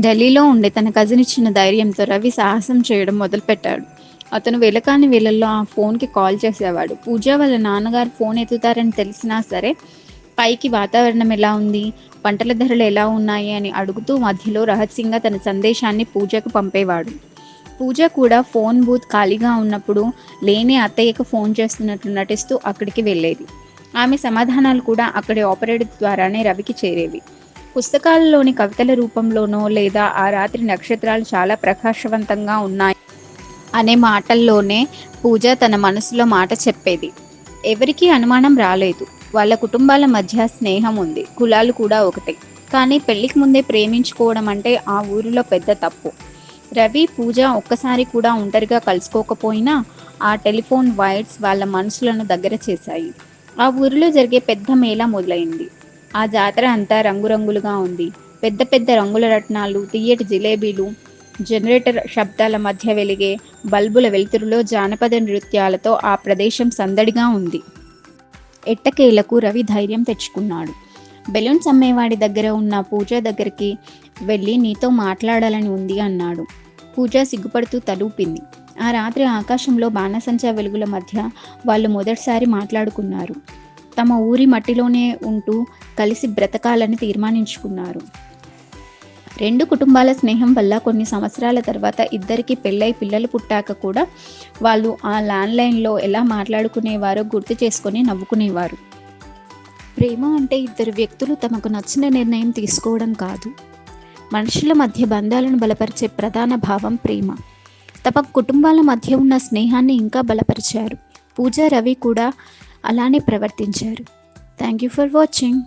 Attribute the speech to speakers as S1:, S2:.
S1: ఢిల్లీలో ఉండే తన కజిన్ ఇచ్చిన ధైర్యంతో రవి సాహసం చేయడం మొదలుపెట్టాడు. అతను వెలకాని వేళల్లో ఆ ఫోన్కి కాల్ చేసేవాడు. పూజ వాళ్ళ నాన్నగారు ఫోన్ ఎత్తుతారని తెలిసినా సరే పైకి వాతావరణం ఎలా ఉంది, పంటల ధరలు ఎలా ఉన్నాయి అని అడుగుతూ మధ్యలో రహస్యంగా తన సందేశాన్ని పూజకు పంపేవాడు. పూజ కూడా ఫోన్ బూత్ ఖాళీగా ఉన్నప్పుడు లేని అత్తయ్యకు ఫోన్ చేస్తున్నట్లు నటిస్తూ అక్కడికి వెళ్ళేది. ఆమె సమాధానాలు కూడా అక్కడి ఆపరేటర్ ద్వారానే రవికి చేరేవి. పుస్తకాలలోని కవితల రూపంలోనో లేదా ఆ రాత్రి నక్షత్రాలు చాలా ప్రకాశవంతంగా ఉన్నాయి అనే మాటల్లోనే పూజ తన మనసులో మాట చెప్పేది. ఎవరికీ అనుమానం రాలేదు. వాళ్ళ కుటుంబాల మధ్య స్నేహం ఉంది, కులాలు కూడా ఒకటే. కానీ పెళ్లికి ముందే ప్రేమించుకోవడం అంటే ఆ ఊరిలో పెద్ద తప్పు. రవి, పూజ ఒక్కసారి కూడా ఒంటరిగా కలుసుకోకపోయినా ఆ టెలిఫోన్ వైర్స్ వాళ్ళ మనసులను దగ్గర చేశాయి. ఆ ఊరిలో జరిగే పెద్ద మేళ మొదలైంది. ఆ జాతర అంతా రంగురంగులుగా ఉంది. పెద్ద పెద్ద రంగుల రత్నాలు, తియ్యటి జిలేబీలు, జనరేటర్ శబ్దాల మధ్య వెలిగే బల్బుల వెలుతురులో జానపద నృత్యాలతో ఆ ప్రదేశం సందడిగా ఉంది. ఎట్టకేలకు రవి ధైర్యం తెచ్చుకున్నాడు. బెలూన్స్ అమ్మేవాడి దగ్గర ఉన్న పూజ దగ్గరికి వెళ్ళి నీతో మాట్లాడాలని ఉంది అన్నాడు. పూజ సిగ్గుపడుతూ తలూపింది. ఆ రాత్రి ఆకాశంలో బాణసంచా వెలుగుల మధ్య వాళ్ళు మొదటిసారి మాట్లాడుకున్నారు. తమ ఊరి మట్టిలోనే ఉంటూ కలిసి బ్రతకాలని తీర్మానించుకున్నారు. రెండు కుటుంబాల స్నేహం వల్ల కొన్ని సంవత్సరాల తర్వాత ఇద్దరికి పెళ్ళై పిల్లలు పుట్టాక కూడా వాళ్ళు ఆ ల్యాండ్లైన్లో ఎలా మాట్లాడుకునేవారో గుర్తు చేసుకొని నవ్వుకునేవారు. ప్రేమ అంటే ఇద్దరు వ్యక్తులు తమకు నచ్చిన నిర్ణయం తీసుకోవడం కాదు. మనుషుల మధ్య బంధాలను బలపరిచే ప్రధాన భావం ప్రేమ. తమ కుటుంబాల మధ్య ఉన్న స్నేహాన్ని ఇంకా బలపరిచారు. పూజ, రవి కూడా అలానే ప్రవర్తించారు. Thank you for watching.